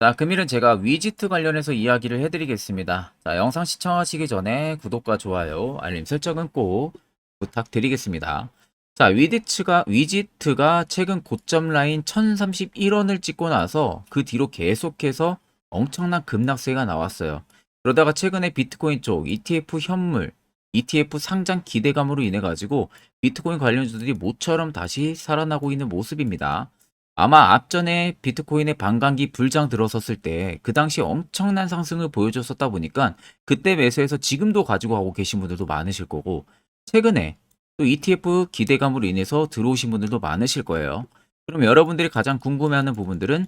자, 금일은 제가 위지트 관련해서 이야기를 해드리겠습니다. 자, 영상 시청하시기 전에 구독과 좋아요, 알림 설정은 꼭 부탁드리겠습니다. 자, 위지트가 최근 고점 라인 1031원을 찍고 나서 그 뒤로 계속해서 엄청난 급락세가 나왔어요. 그러다가 최근에 비트코인 쪽 ETF 현물, ETF 상장 기대감으로 인해 가지고 비트코인 관련주들이 모처럼 다시 살아나고 있는 모습입니다. 아마 앞전에 비트코인의 반감기 불장 들어섰을 때 그 당시 엄청난 상승을 보여줬었다 보니까 그때 매수해서 지금도 가지고 가고 계신 분들도 많으실 거고, 최근에 또 ETF 기대감으로 인해서 들어오신 분들도 많으실 거예요. 그럼 여러분들이 가장 궁금해하는 부분들은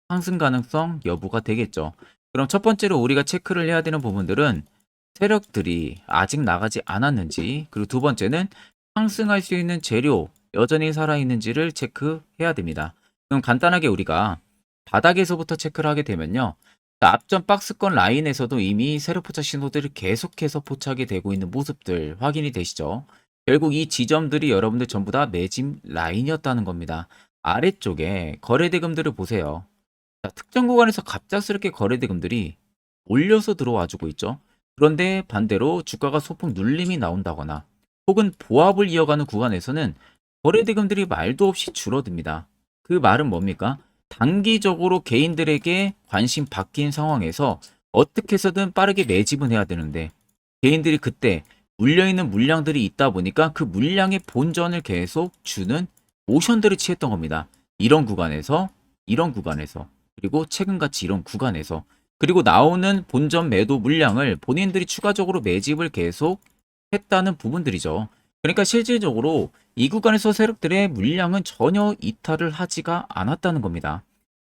상승 가능성 여부가 되겠죠. 그럼 첫 번째로 우리가 체크를 해야 되는 부분들은 세력들이 아직 나가지 않았는지, 그리고 두 번째는 상승할 수 있는 재료 여전히 살아있는지를 체크해야 됩니다. 그럼 간단하게 우리가 바닥에서부터 체크를 하게 되면요. 앞전 박스권 라인에서도 이미 세력 포착 신호들이 계속해서 포착이 되고 있는 모습들 확인이 되시죠? 결국 이 지점들이 여러분들 전부 다 매집 라인이었다는 겁니다. 아래쪽에 거래대금들을 보세요. 자, 특정 구간에서 갑작스럽게 거래대금들이 올려서 들어와 주고 있죠. 그런데 반대로 주가가 소폭 눌림이 나온다거나 혹은 보합을 이어가는 구간에서는 거래대금들이 말도 없이 줄어듭니다. 그 말은 뭡니까? 단기적으로 개인들에게 관심 바뀐 상황에서 어떻게 해서든 빠르게 매집은 해야 되는데, 개인들이 그때 물려있는 물량들이 있다 보니까 그 물량의 본전을 계속 주는 모션들을 취했던 겁니다. 이런 구간에서, 이런 구간에서, 그리고 최근같이 이런 구간에서, 그리고 나오는 본전 매도 물량을 본인들이 추가적으로 매집을 계속 했다는 부분들이죠. 그러니까 실질적으로 이 구간에서 세력들의 물량은 전혀 이탈을 하지가 않았다는 겁니다.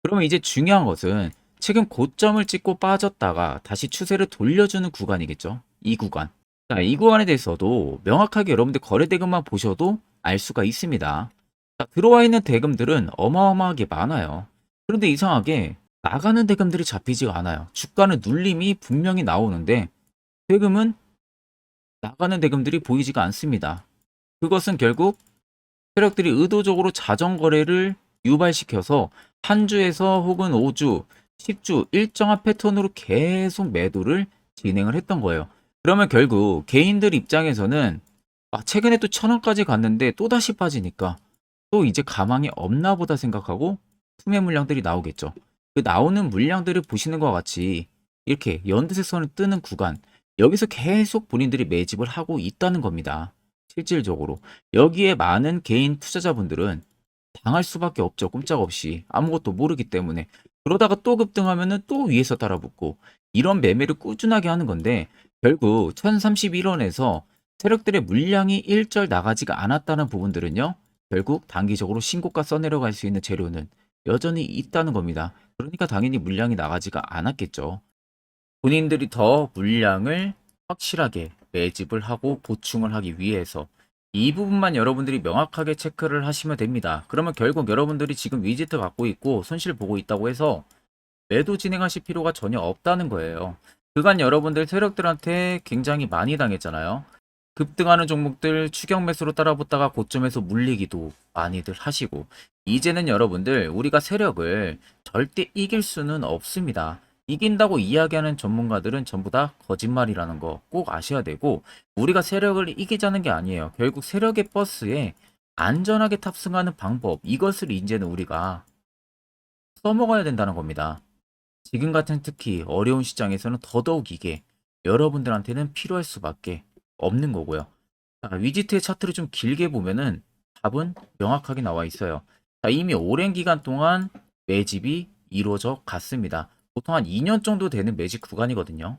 그러면 이제 중요한 것은 최근 고점을 찍고 빠졌다가 다시 추세를 돌려주는 구간이겠죠. 이 구간. 자, 이 구간에 대해서도 명확하게 여러분들 거래 대금만 보셔도 알 수가 있습니다. 자, 들어와 있는 대금들은 어마어마하게 많아요. 그런데 이상하게 나가는 대금들이 잡히지가 않아요. 주가는 눌림이 분명히 나오는데 대금은 나가는 대금들이 보이지가 않습니다. 그것은 결국 세력들이 의도적으로 자전거래를 유발시켜서 한 주에서 혹은 5주, 10주 일정한 패턴으로 계속 매도를 진행을 했던 거예요. 그러면 결국 개인들 입장에서는 최근에 또 1,000원까지 갔는데 또다시 빠지니까 또 이제 가망이 없나 보다 생각하고 투매 물량들이 나오겠죠. 그 나오는 물량들을 보시는 것과 같이 이렇게 연두색선을 뜨는 구간, 여기서 계속 본인들이 매집을 하고 있다는 겁니다. 실질적으로. 여기에 많은 개인 투자자분들은 당할 수밖에 없죠. 꼼짝없이. 아무것도 모르기 때문에. 그러다가 또 급등하면은 또 위에서 따라붙고 이런 매매를 꾸준하게 하는 건데, 결국 1031원에서 세력들의 물량이 일절 나가지가 않았다는 부분들은요. 결국 단기적으로 신고가 써내려갈 수 있는 재료는 여전히 있다는 겁니다. 그러니까 당연히 물량이 나가지가 않았겠죠. 본인들이 더 물량을 확실하게 매집을 하고 보충을 하기 위해서 이 부분만 여러분들이 명확하게 체크를 하시면 됩니다. 그러면 결국 여러분들이 지금 위지트 갖고 있고 손실 보고 있다고 해서 매도 진행하실 필요가 전혀 없다는 거예요. 그간 여러분들 세력들한테 굉장히 많이 당했잖아요. 급등하는 종목들 추격 매수로 따라붙다가 고점에서 물리기도 많이들 하시고, 이제는 여러분들 우리가 세력을 절대 이길 수는 없습니다. 이긴다고 이야기하는 전문가들은 전부 다 거짓말이라는 거 꼭 아셔야 되고, 우리가 세력을 이기자는 게 아니에요. 결국 세력의 버스에 안전하게 탑승하는 방법, 이것을 이제는 우리가 써먹어야 된다는 겁니다. 지금 같은 특히 어려운 시장에서는 더더욱 이게 여러분들한테는 필요할 수밖에 없는 거고요. 자, 위지트의 차트를 좀 길게 보면은 답은 명확하게 나와 있어요. 자, 이미 오랜 기간 동안 매집이 이루어져 갔습니다. 보통 한 2년 정도 되는 매집 구간이거든요.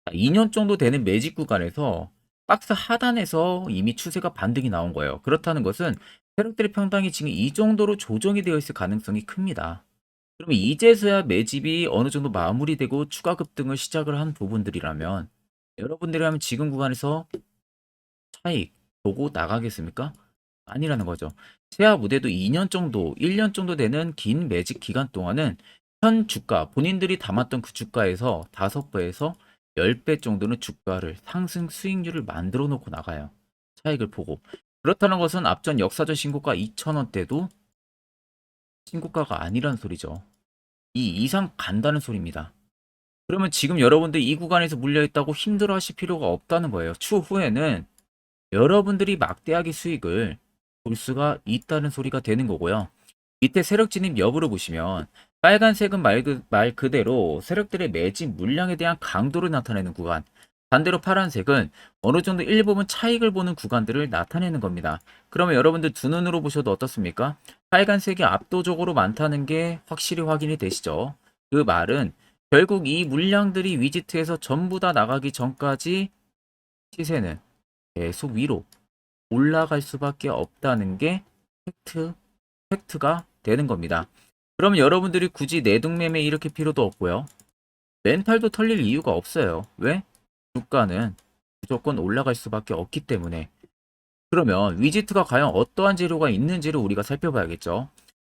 자, 2년 정도 되는 매집 구간에서 박스 하단에서 이미 추세가 반등이 나온 거예요. 그렇다는 것은 세력들의 평당이 지금 이 정도로 조정이 되어 있을 가능성이 큽니다. 그러면 이제서야 매집이 어느 정도 마무리되고 추가 급등을 시작을 한 부분들이라면 여러분들이라면 지금 구간에서 차익 보고 나가겠습니까? 아니라는 거죠. 세아 무대도 2년 정도, 1년 정도 되는 긴 매직 기간 동안은 현 주가, 본인들이 담았던 그 주가에서 5배에서 10배 정도는 주가를 상승 수익률을 만들어 놓고 나가요. 차익을 보고. 그렇다는 것은 앞전 역사적 신고가 2,000원대도 신고가가 아니란 소리죠. 이 이상 간다는 소리입니다. 그러면 지금 여러분들 이 구간에서 물려있다고 힘들어 하실 필요가 없다는 거예요. 추후에는 여러분들이 막대하게 수익을 볼 수가 있다는 소리가 되는 거고요. 밑에 세력 진입 여부를 보시면 빨간색은 말 그대로 세력들의 매집 물량에 대한 강도를 나타내는 구간, 반대로 파란색은 어느 정도 일부분 차익을 보는 구간들을 나타내는 겁니다. 그러면 여러분들 두 눈으로 보셔도 어떻습니까? 빨간색이 압도적으로 많다는 게 확실히 확인이 되시죠? 그 말은 결국 이 물량들이 위지트에서 전부 다 나가기 전까지 시세는 계속 위로 올라갈 수밖에 없다는 게 팩트가 되는 겁니다. 그러면 여러분들이 굳이 내동매매 일으킬 필요도 없고요. 멘탈도 털릴 이유가 없어요. 왜? 주가는 무조건 올라갈 수밖에 없기 때문에. 그러면 위지트가 과연 어떠한 재료가 있는지를 우리가 살펴봐야겠죠.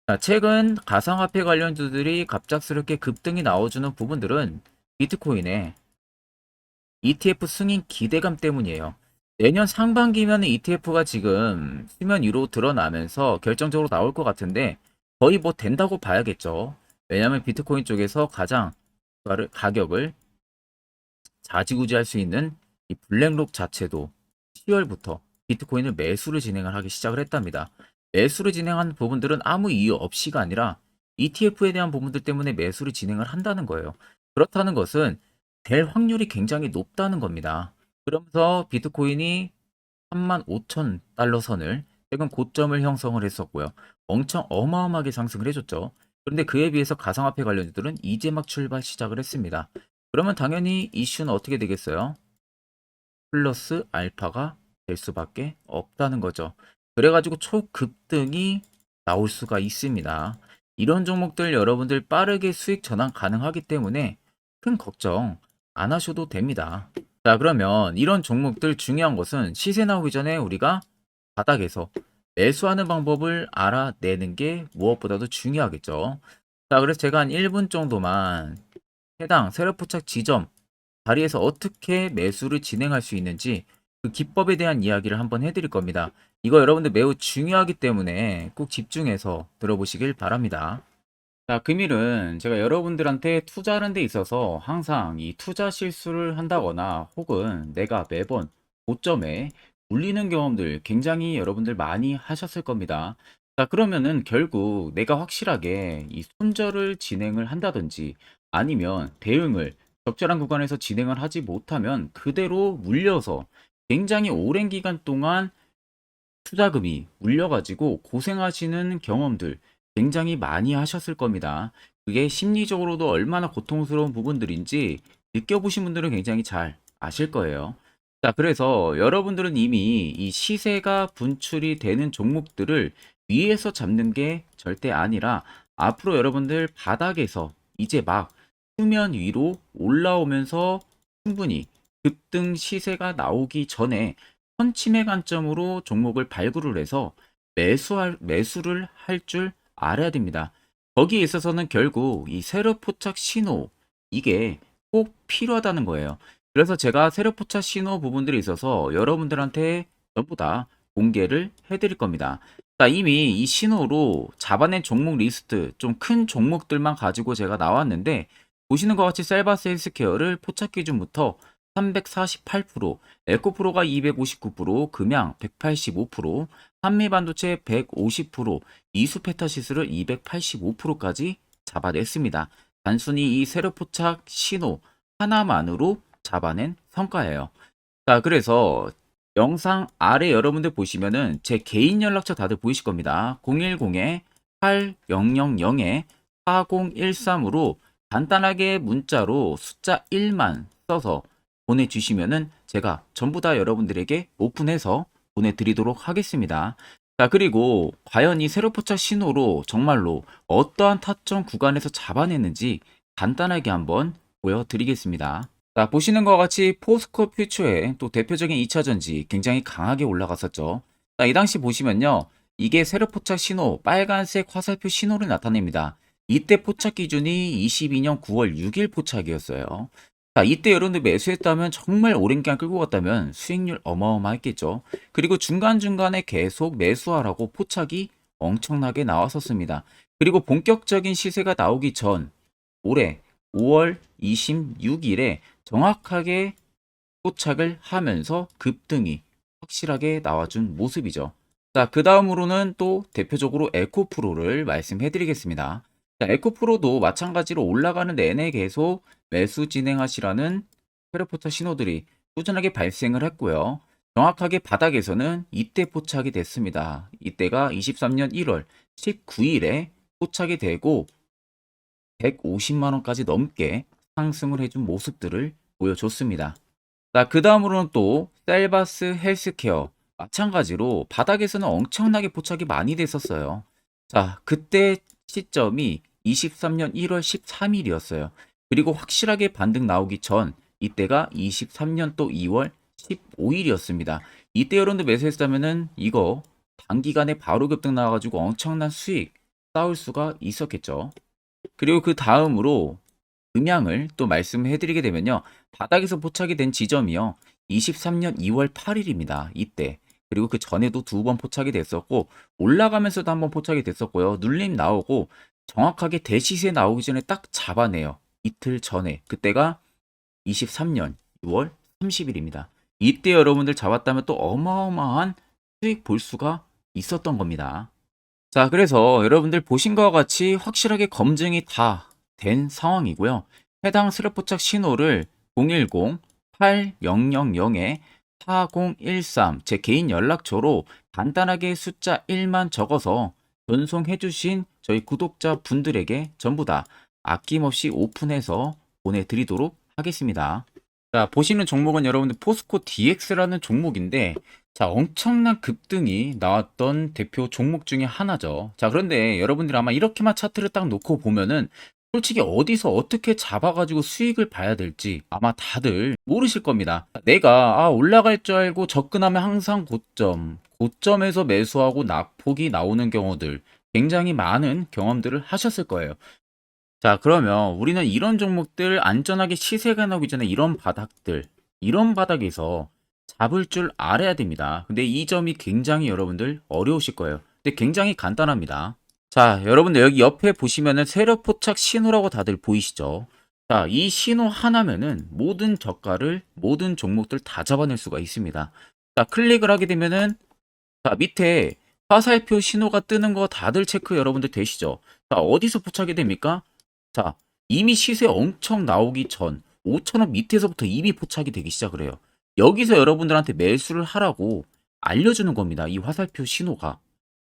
자, 최근 가상화폐 관련주들이 갑작스럽게 급등이 나와주는 부분들은 비트코인의 ETF 승인 기대감 때문이에요. 내년 상반기면 ETF가 지금 수면 위로 드러나면서 결정적으로 나올 것 같은데 거의 뭐 된다고 봐야겠죠. 왜냐하면 비트코인 쪽에서 가장 가격을 좌지우지할 수 있는 이 블랙록 자체도 10월부터 비트코인을 매수를 진행을 하기 시작을 했답니다. 매수를 진행한 부분들은 아무 이유 없이가 아니라 ETF에 대한 부분들 때문에 매수를 진행을 한다는 거예요. 그렇다는 것은 될 확률이 굉장히 높다는 겁니다. 그러면서 비트코인이 35,000달러 선을 최근 고점을 형성을 했었고요. 엄청 어마어마하게 상승을 해줬죠. 그런데 그에 비해서 가상화폐 관련주들은 이제 막 출발 시작을 했습니다. 그러면 당연히 이슈는 어떻게 되겠어요? 플러스 알파가 될 수밖에 없다는 거죠. 그래가지고 초급등이 나올 수가 있습니다. 이런 종목들 여러분들 빠르게 수익 전환 가능하기 때문에 큰 걱정 안 하셔도 됩니다. 자, 그러면 이런 종목들 중요한 것은 시세 나오기 전에 우리가 바닥에서 매수하는 방법을 알아내는 게 무엇보다도 중요하겠죠. 자, 그래서 제가 한 1분 정도만 해당 세력포착 지점 자리에서 어떻게 매수를 진행할 수 있는지 그 기법에 대한 이야기를 한번 해드릴 겁니다. 이거 여러분들 매우 중요하기 때문에 꼭 집중해서 들어보시길 바랍니다. 자, 금일은 제가 여러분들한테 투자하는 데 있어서 항상 이 투자 실수를 한다거나 혹은 내가 매번 고점에 물리는 경험들 굉장히 여러분들 많이 하셨을 겁니다. 자, 그러면은 결국 내가 확실하게 이 손절을 진행을 한다든지 아니면 대응을 적절한 구간에서 진행을 하지 못하면 그대로 물려서 굉장히 오랜 기간 동안 투자금이 물려가지고 고생하시는 경험들 굉장히 많이 하셨을 겁니다. 그게 심리적으로도 얼마나 고통스러운 부분들인지 느껴보신 분들은 굉장히 잘 아실 거예요. 자, 그래서 여러분들은 이미 이 시세가 분출이 되는 종목들을 위에서 잡는 게 절대 아니라 앞으로 여러분들 바닥에서 이제 막 수면 위로 올라오면서 충분히 급등 시세가 나오기 전에 선침의 관점으로 종목을 발굴을 해서 매수를 할 줄 알아야 됩니다. 거기에 있어서는 결국 이 세력 포착 신호 이게 꼭 필요하다는 거예요. 그래서 제가 세력 포착 신호 부분들이 있어서 여러분들한테 전부 다 공개를 해드릴 겁니다. 자, 이미 이 신호로 잡아낸 종목 리스트 좀 큰 종목들만 가지고 제가 나왔는데 보시는 것 같이 셀바스 헬스케어를 포착 기준부터 348%, 에코프로가 259%, 금양 185%, 한미반도체 150%, 이수페타시스를 285%까지 잡아냈습니다. 단순히 이 세력포착 신호 하나만으로 잡아낸 성과예요. 자, 그래서 영상 아래 여러분들 보시면은 제 개인 연락처 다들 보이실 겁니다. 010-8013-4013으로 간단하게 문자로 숫자 1만 써서 보내주시면은 제가 전부 다 여러분들에게 오픈해서 보내드리도록 하겠습니다. 자, 그리고 과연 이 세로포착 신호로 정말로 어떠한 타점 구간에서 잡아냈는지 간단하게 한번 보여드리겠습니다. 자, 보시는 것과 같이 포스코 퓨처의 또 대표적인 2차전지 굉장히 강하게 올라갔었죠. 자, 이 당시 보시면요. 이게 세로포착 신호, 빨간색 화살표 신호를 나타냅니다. 이때 포착 기준이 22년 9월 6일 포착이었어요. 자, 이때 여러분들 매수했다면 정말 오랜 기간 끌고 갔다면 수익률 어마어마했겠죠. 그리고 중간중간에 계속 매수하라고 포착이 엄청나게 나왔었습니다. 그리고 본격적인 시세가 나오기 전 올해 5월 26일에 정확하게 포착을 하면서 급등이 확실하게 나와준 모습이죠. 자, 그 다음으로는 또 대표적으로 에코프로를 말씀해 드리겠습니다. 자, 에코프로도 마찬가지로 올라가는 내내 계속 매수 진행하시라는 페르포차 신호들이 꾸준하게 발생을 했고요. 정확하게 바닥에서는 이때 포착이 됐습니다. 이때가 23년 1월 19일에 포착이 되고 150만 원까지 넘게 상승을 해준 모습들을 보여줬습니다. 자, 그 다음으로는 또 셀바스 헬스케어 마찬가지로 바닥에서는 엄청나게 포착이 많이 됐었어요. 자, 그때 시점이 23년 1월 13일이었어요. 그리고 확실하게 반등 나오기 전 이때가 23년 또 2월 15일이었습니다. 이때 여러분들 매수했다면은 이거 단기간에 바로 급등 나와가지고 엄청난 수익 쌓을 수가 있었겠죠. 그리고 그 다음으로 음향을 또 말씀해 드리게 되면요. 바닥에서 포착이 된 지점이요. 23년 2월 8일입니다. 이때. 그리고 그 전에도 두 번 포착이 됐었고 올라가면서도 한번 포착이 됐었고요. 눌림 나오고 정확하게 대시세 나오기 전에 딱 잡아내요. 이틀 전에. 그때가 23년 6월 30일입니다. 이때 여러분들 잡았다면 또 어마어마한 수익 볼 수가 있었던 겁니다. 자, 그래서 여러분들 보신 것과 같이 확실하게 검증이 다 된 상황이고요. 해당 스랩포착 신호를 010-8000-4013 제 개인 연락처로 간단하게 숫자 1만 적어서 전송해 주신 저희 구독자 분들에게 전부 다 아낌없이 오픈해서 보내드리도록 하겠습니다. 자, 보시는 종목은 여러분들 포스코 DX라는 종목인데 자, 엄청난 급등이 나왔던 대표 종목 중에 하나죠. 자, 그런데 여러분들 아마 이렇게만 차트를 딱 놓고 보면은 솔직히 어디서 어떻게 잡아가지고 수익을 봐야 될지 아마 다들 모르실 겁니다. 내가 올라갈 줄 알고 접근하면 항상 고점에서 매수하고 낙폭이 나오는 경우들 굉장히 많은 경험들을 하셨을 거예요. 자, 그러면 우리는 이런 종목들 안전하게 시세가 나오기 전에 이런 바닥에서 잡을 줄 알아야 됩니다. 근데 이 점이 굉장히 여러분들 어려우실 거예요. 근데 굉장히 간단합니다. 자, 여러분들 여기 옆에 보시면은 세력 포착 신호라고 다들 보이시죠? 자, 이 신호 하나면은 모든 저가를 모든 종목들 다 잡아낼 수가 있습니다. 자, 클릭을 하게 되면은 자, 밑에 화살표 신호가 뜨는 거 다들 체크 여러분들 되시죠? 자, 어디서 포착이 됩니까? 자, 이미 시세 엄청 나오기 전 5,000원 밑에서부터 이미 포착이 되기 시작을 해요. 여기서 여러분들한테 매수를 하라고 알려주는 겁니다. 이 화살표 신호가.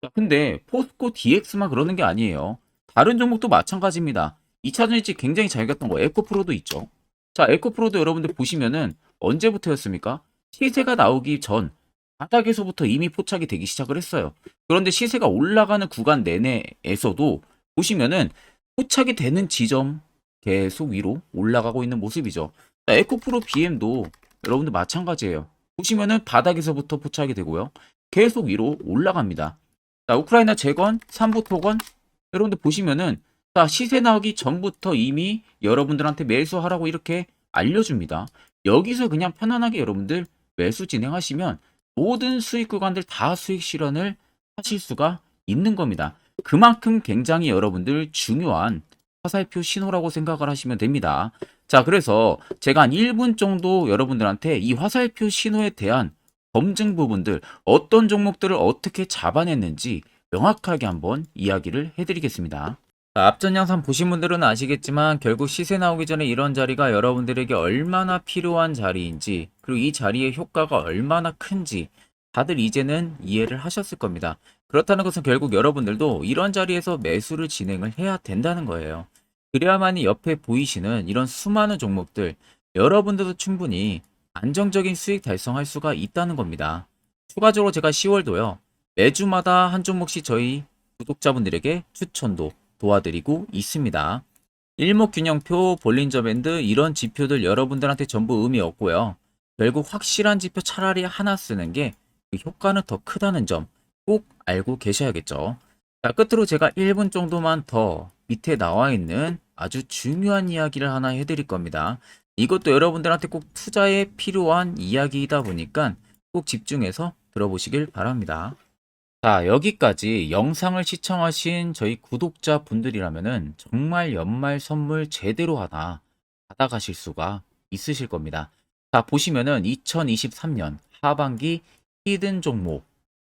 자, 근데 포스코 DX만 그러는 게 아니에요. 다른 종목도 마찬가지입니다. 2차전 일찍 굉장히 잘 갔던 거 에코프로도 있죠. 자, 에코프로도 여러분들 보시면은 언제부터였습니까? 시세가 나오기 전 바닥에서부터 이미 포착이 되기 시작을 했어요. 그런데 시세가 올라가는 구간 내내에서도 보시면은 포착이 되는 지점 계속 위로 올라가고 있는 모습이죠. 자, 에코프로 BM도 여러분들 마찬가지예요. 보시면은 바닥에서부터 포착이 되고요. 계속 위로 올라갑니다. 자, 우크라이나 재건, 삼부 토건 여러분들 보시면은 자, 시세 나오기 전부터 이미 여러분들한테 매수하라고 이렇게 알려줍니다. 여기서 그냥 편안하게 여러분들 매수 진행하시면 모든 수익 구간들 다 수익 실현을 하실 수가 있는 겁니다. 그만큼 굉장히 여러분들 중요한 화살표 신호라고 생각을 하시면 됩니다. 자, 그래서 제가 한 1분 정도 여러분들한테 이 화살표 신호에 대한 검증 부분들, 어떤 종목들을 어떻게 잡아냈는지 명확하게 한번 이야기를 해드리겠습니다. 자, 앞전 영상 보신 분들은 아시겠지만 결국 시세 나오기 전에 이런 자리가 여러분들에게 얼마나 필요한 자리인지, 그리고 이 자리의 효과가 얼마나 큰지 다들 이제는 이해를 하셨을 겁니다. 그렇다는 것은 결국 여러분들도 이런 자리에서 매수를 진행을 해야 된다는 거예요. 그래야만이 옆에 보이시는 이런 수많은 종목들 여러분들도 충분히 안정적인 수익 달성할 수가 있다는 겁니다. 추가적으로 제가 10월도요. 매주마다 한 종목씩 저희 구독자분들에게 추천도 도와드리고 있습니다. 일목균형표, 볼린저 밴드 이런 지표들 여러분들한테 전부 의미 없고요. 결국 확실한 지표 차라리 하나 쓰는 게 그 효과는 더 크다는 점 꼭 알고 계셔야겠죠. 자, 끝으로 제가 1분 정도만 더 밑에 나와 있는 아주 중요한 이야기를 하나 해드릴 겁니다. 이것도 여러분들한테 꼭 투자에 필요한 이야기이다 보니까 꼭 집중해서 들어보시길 바랍니다. 자, 여기까지 영상을 시청하신 저희 구독자분들이라면은 정말 연말 선물 제대로 하나 받아가실 수가 있으실 겁니다. 자, 보시면은 2023년 하반기 히든 종목,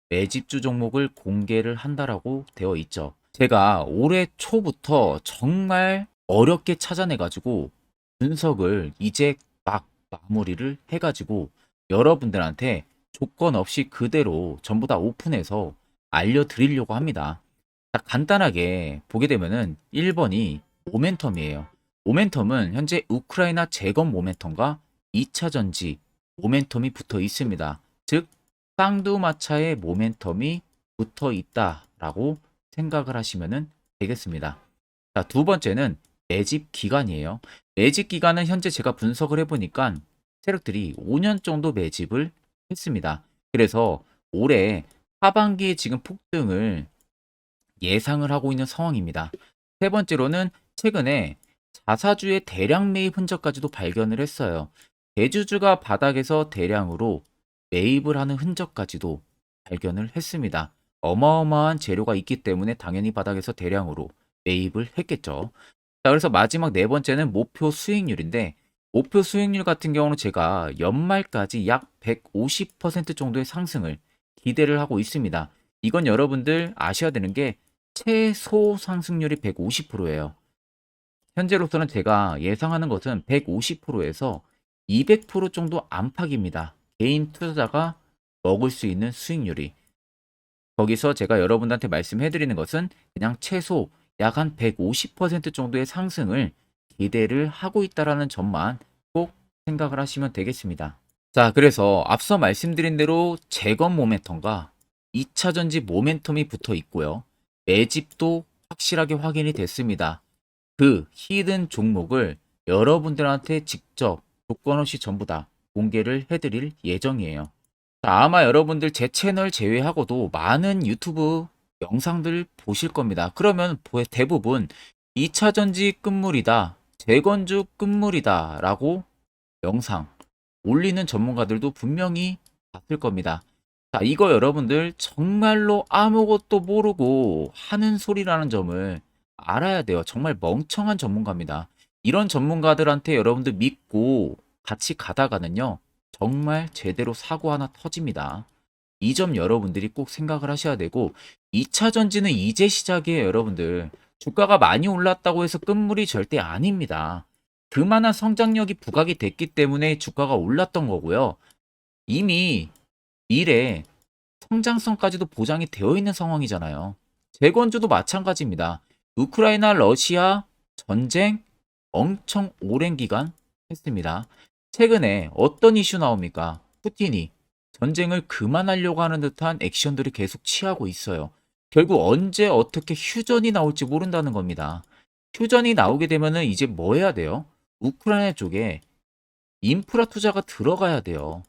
매집주 종목을 공개를 한다라고 되어 있죠. 제가 올해 초부터 정말 어렵게 찾아내가지고 분석을 이제 막 마무리를 해가지고 여러분들한테 조건 없이 그대로 전부 다 오픈해서 알려드리려고 합니다. 자, 간단하게 보게 되면은 1번이 모멘텀이에요. 모멘텀은 현재 우크라이나 재건 모멘텀과 2차 전지 모멘텀이 붙어 있습니다. 즉 쌍두마차의 모멘텀이 붙어 있다라고 생각을 하시면 되겠습니다. 자, 두 번째는 매집 기간이에요. 매집 기간은 현재 제가 분석을 해보니까 세력들이 5년 정도 매집을 했습니다. 그래서 올해 하반기에 지금 폭등을 예상을 하고 있는 상황입니다. 세 번째로는 최근에 자사주의 대량 매입 흔적까지도 발견을 했어요. 대주주가 바닥에서 대량으로 매입을 하는 흔적까지도 발견을 했습니다. 어마어마한 재료가 있기 때문에 당연히 바닥에서 대량으로 매입을 했겠죠. 자, 그래서 마지막 네 번째는 목표 수익률인데, 목표 수익률 같은 경우는 제가 연말까지 약 150% 정도의 상승을 기대를 하고 있습니다. 이건 여러분들 아셔야 되는 게 최소 상승률이 150%예요. 현재로서는 제가 예상하는 것은 150%에서 200% 정도 안팎입니다. 개인 투자자가 먹을 수 있는 수익률이. 거기서 제가 여러분들한테 말씀해 드리는 것은 그냥 최소 약 한 150% 정도의 상승을 기대를 하고 있다라는 점만 꼭 생각을 하시면 되겠습니다. 자, 그래서 앞서 말씀드린 대로 재건 모멘텀과 2차 전지 모멘텀이 붙어 있고요. 매집도 확실하게 확인이 됐습니다. 그 히든 종목을 여러분들한테 직접 조건 없이 전부 다 공개를 해드릴 예정이에요. 자, 아마 여러분들 제 채널 제외하고도 많은 유튜브 영상들 보실 겁니다. 그러면 대부분 2차 전지 끝물이다, 재건주 끝물이다 라고 영상 올리는 전문가들도 분명히 봤을 겁니다. 자, 이거 여러분들 정말로 아무것도 모르고 하는 소리라는 점을 알아야 돼요. 정말 멍청한 전문가입니다. 이런 전문가들한테 여러분들 믿고 같이 가다가는요, 정말 제대로 사고 하나 터집니다. 이 점 여러분들이 꼭 생각을 하셔야 되고, 2차 전지는 이제 시작이에요, 여러분들. 주가가 많이 올랐다고 해서 끝물이 절대 아닙니다. 그만한 성장력이 부각이 됐기 때문에 주가가 올랐던 거고요. 이미 미래 성장성까지도 보장이 되어 있는 상황이잖아요. 재건주도 마찬가지입니다. 우크라이나 러시아 전쟁 엄청 오랜 기간 했습니다. 최근에 어떤 이슈 나옵니까? 푸틴이 전쟁을 그만하려고 하는 듯한 액션들을 계속 취하고 있어요. 결국 언제 어떻게 휴전이 나올지 모른다는 겁니다. 휴전이 나오게 되면은 이제 뭐 해야 돼요? 우크라이나 쪽에 인프라 투자가 들어가야 돼요.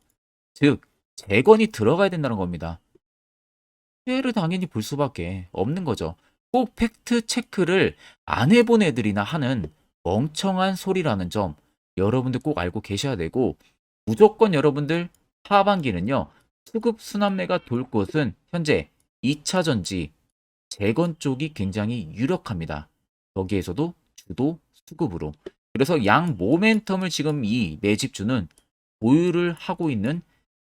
즉, 재건이 들어가야 된다는 겁니다. 피해를 당연히 볼 수밖에 없는 거죠. 꼭 팩트 체크를 안 해본 애들이나 하는 멍청한 소리라는 점 여러분들 꼭 알고 계셔야 되고, 무조건 여러분들 하반기는요, 수급 순환매가 돌 곳은 현재 2차 전지 재건 쪽이 굉장히 유력합니다. 거기에서도 주도 수급으로. 그래서 양 모멘텀을 지금 이 매집주는 보유를 하고 있는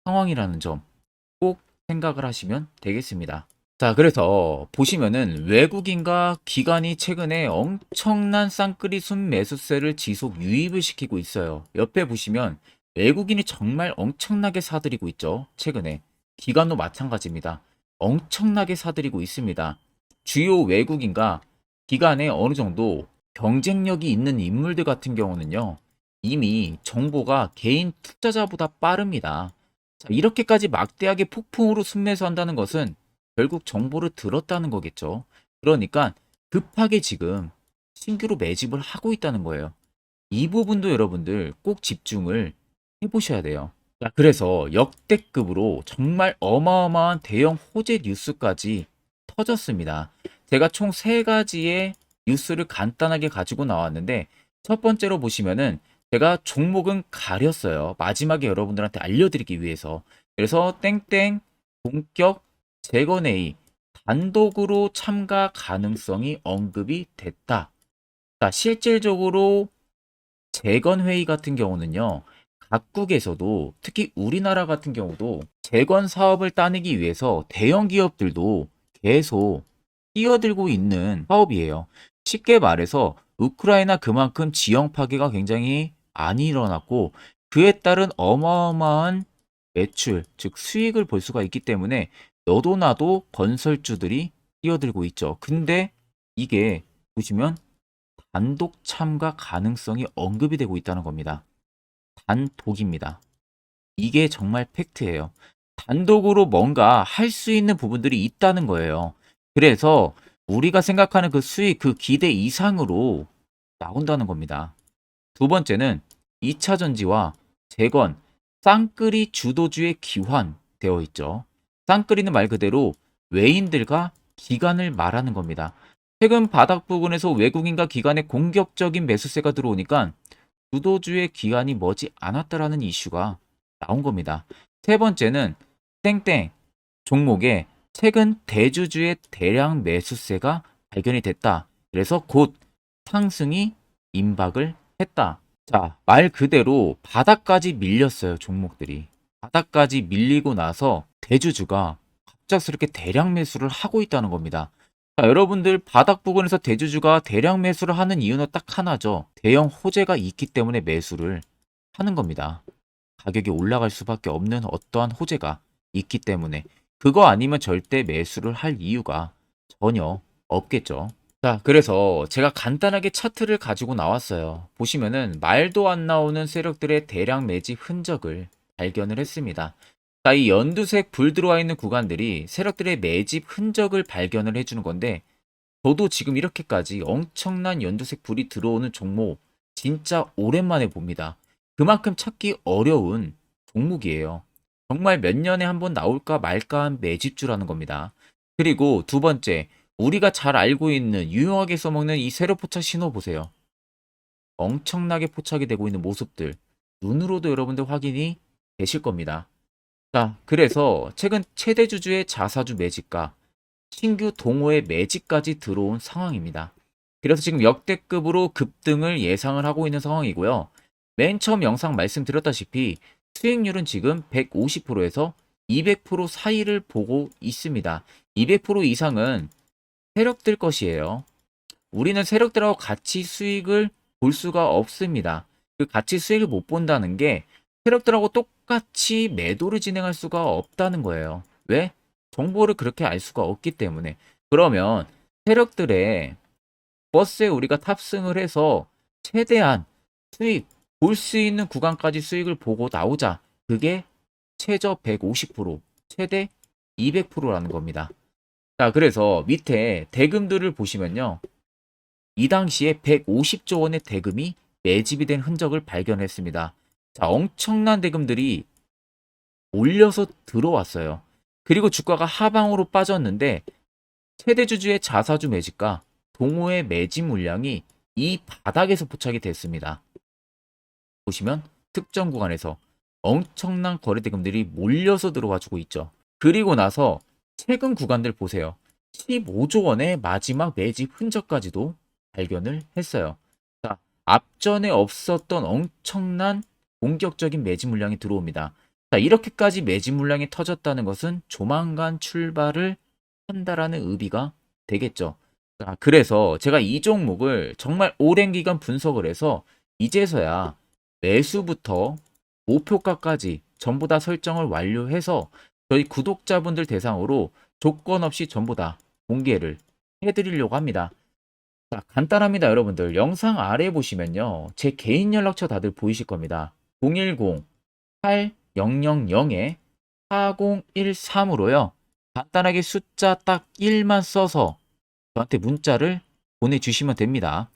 상황이라는 점 꼭 생각을 하시면 되겠습니다. 자, 그래서 보시면은 외국인과 기관이 최근에 엄청난 쌍끌이 순매수세를 지속 유입을 시키고 있어요. 옆에 보시면 외국인이 정말 엄청나게 사들이고 있죠. 최근에. 기관도 마찬가지입니다. 엄청나게 사들이고 있습니다. 주요 외국인과 기관에 어느 정도 경쟁력이 있는 인물들 같은 경우는요, 이미 정보가 개인 투자자보다 빠릅니다. 자, 이렇게까지 막대하게 폭풍으로 순매수한다는 것은 결국 정보를 들었다는 거겠죠. 그러니까 급하게 지금 신규로 매집을 하고 있다는 거예요. 이 부분도 여러분들 꼭 집중을 해보셔야 돼요. 자, 그래서 역대급으로 정말 어마어마한 대형 호재 뉴스까지 터졌습니다. 제가 총 세 가지의 뉴스를 간단하게 가지고 나왔는데, 첫 번째로 보시면은 제가 종목은 가렸어요. 마지막에 여러분들한테 알려드리기 위해서. 그래서 땡땡 본격 재건 A 단독으로 참가 가능성이 언급이 됐다. 자, 실질적으로 재건회의 같은 경우는요, 각국에서도 특히 우리나라 같은 경우도 재건 사업을 따내기 위해서 대형 기업들도 계속 뛰어들고 있는 사업이에요. 쉽게 말해서 우크라이나 그만큼 지형 파괴가 굉장히 많이 일어났고 그에 따른 어마어마한 매출, 즉 수익을 볼 수가 있기 때문에 너도 나도 건설주들이 뛰어들고 있죠. 근데 이게 보시면 단독 참가 가능성이 언급이 되고 있다는 겁니다. 단독입니다. 이게 정말 팩트예요. 단독으로 뭔가 할 수 있는 부분들이 있다는 거예요. 그래서 우리가 생각하는 그 수익, 그 기대 이상으로 나온다는 겁니다. 두 번째는 2차 전지와 재건, 쌍끌이 주도주의 기환되어 있죠. 쌍끌이는 말 그대로 외인들과 기관을 말하는 겁니다. 최근 바닥 부근에서 외국인과 기관의 공격적인 매수세가 들어오니까 주도주의 기관이 머지 않았다라는 이슈가 나온 겁니다. 세 번째는 땡땡 종목에 최근 대주주의 대량 매수세가 발견이 됐다. 그래서 곧 상승이 임박을 했다. 자, 말 그대로 바닥까지 밀렸어요, 종목들이. 바닥까지 밀리고 나서 대주주가 갑작스럽게 대량 매수를 하고 있다는 겁니다. 자, 여러분들 바닥 부근에서 대주주가 대량 매수를 하는 이유는 딱 하나죠. 대형 호재가 있기 때문에 매수를 하는 겁니다. 가격이 올라갈 수밖에 없는 어떠한 호재가 있기 때문에 그거 아니면 절대 매수를 할 이유가 전혀 없겠죠. 자, 그래서 제가 간단하게 차트를 가지고 나왔어요. 보시면은 말도 안 나오는 세력들의 대량 매집 흔적을 발견을 했습니다. 자, 이 연두색 불 들어와 있는 구간들이 세력들의 매집 흔적을 발견을 해주는 건데 저도 지금 이렇게까지 엄청난 연두색 불이 들어오는 종목 진짜 오랜만에 봅니다. 그만큼 찾기 어려운 종목이에요. 정말 몇 년에 한 번 나올까 말까 한 매집주라는 겁니다. 그리고 두 번째, 우리가 잘 알고 있는 유용하게 써먹는 이 세로 포착 신호 보세요. 엄청나게 포착이 되고 있는 모습들 눈으로도 여러분들 확인이 되실 겁니다. 자, 그래서 최근 최대 주주의 자사주 매집과 신규 동호회 매집까지 들어온 상황입니다. 그래서 지금 역대급으로 급등을 예상을 하고 있는 상황이고요. 맨 처음 영상 말씀드렸다시피 수익률은 지금 150%에서 200% 사이를 보고 있습니다. 200% 이상은 세력들 것이에요. 우리는 세력들하고 같이 수익을 볼 수가 없습니다. 그 같이 수익을 못 본다는 게 세력들하고 똑같이 매도를 진행할 수가 없다는 거예요. 왜? 정보를 그렇게 알 수가 없기 때문에. 그러면 세력들의 버스에 우리가 탑승을 해서 최대한 수익, 볼 수 있는 구간까지 수익을 보고 나오자. 그게 최저 150%, 최대 200%라는 겁니다. 자, 그래서 밑에 대금들을 보시면요. 이 당시에 150조 원의 대금이 매집이 된 흔적을 발견했습니다. 자, 엄청난 대금들이 올려서 들어왔어요. 그리고 주가가 하방으로 빠졌는데 최대 주주의 자사주 매집과 동호회 매집 물량이 이 바닥에서 포착이 됐습니다. 보시면 특정 구간에서 엄청난 거래 대금들이 몰려서 들어와주고 있죠. 그리고 나서 최근 구간들 보세요. 15조 원의 마지막 매집 흔적까지도 발견을 했어요. 자, 앞전에 없었던 엄청난 공격적인 매집 물량이 들어옵니다. 자, 이렇게까지 매집 물량이 터졌다는 것은 조만간 출발을 한다라는 의미가 되겠죠. 자, 그래서 제가 이 종목을 정말 오랜 기간 분석을 해서 이제서야 매수부터 목표가까지 전부 다 설정을 완료해서 저희 구독자분들 대상으로 조건 없이 전부 다 공개를 해드리려고 합니다. 자, 간단합니다, 여러분들. 영상 아래 보시면요. 제 개인 연락처 다들 보이실 겁니다. 010-8013-4013으로요. 간단하게 숫자 딱 1만 써서 저한테 문자를 보내주시면 됩니다.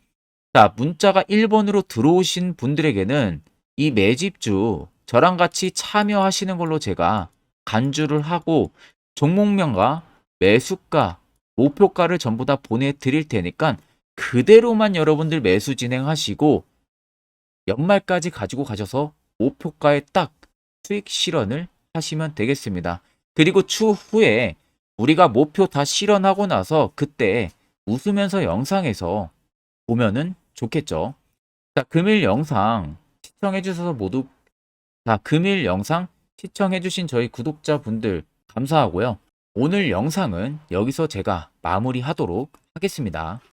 자, 문자가 1번으로 들어오신 분들에게는 이 매집주 저랑 같이 참여하시는 걸로 제가 간주를 하고 종목명과 매수가, 목표가를 전부 다 보내드릴 테니까 그대로만 여러분들 매수 진행하시고 연말까지 가지고 가셔서 목표가에 딱 수익 실현을 하시면 되겠습니다. 그리고 추후에 우리가 목표 다 실현하고 나서 그때 웃으면서 영상에서 보면은 좋겠죠. 자, 금일 영상 시청해 주셔서 모두 금일 영상 시청해 주신 저희 구독자분들 감사하고요. 오늘 영상은 여기서 제가 마무리하도록 하겠습니다.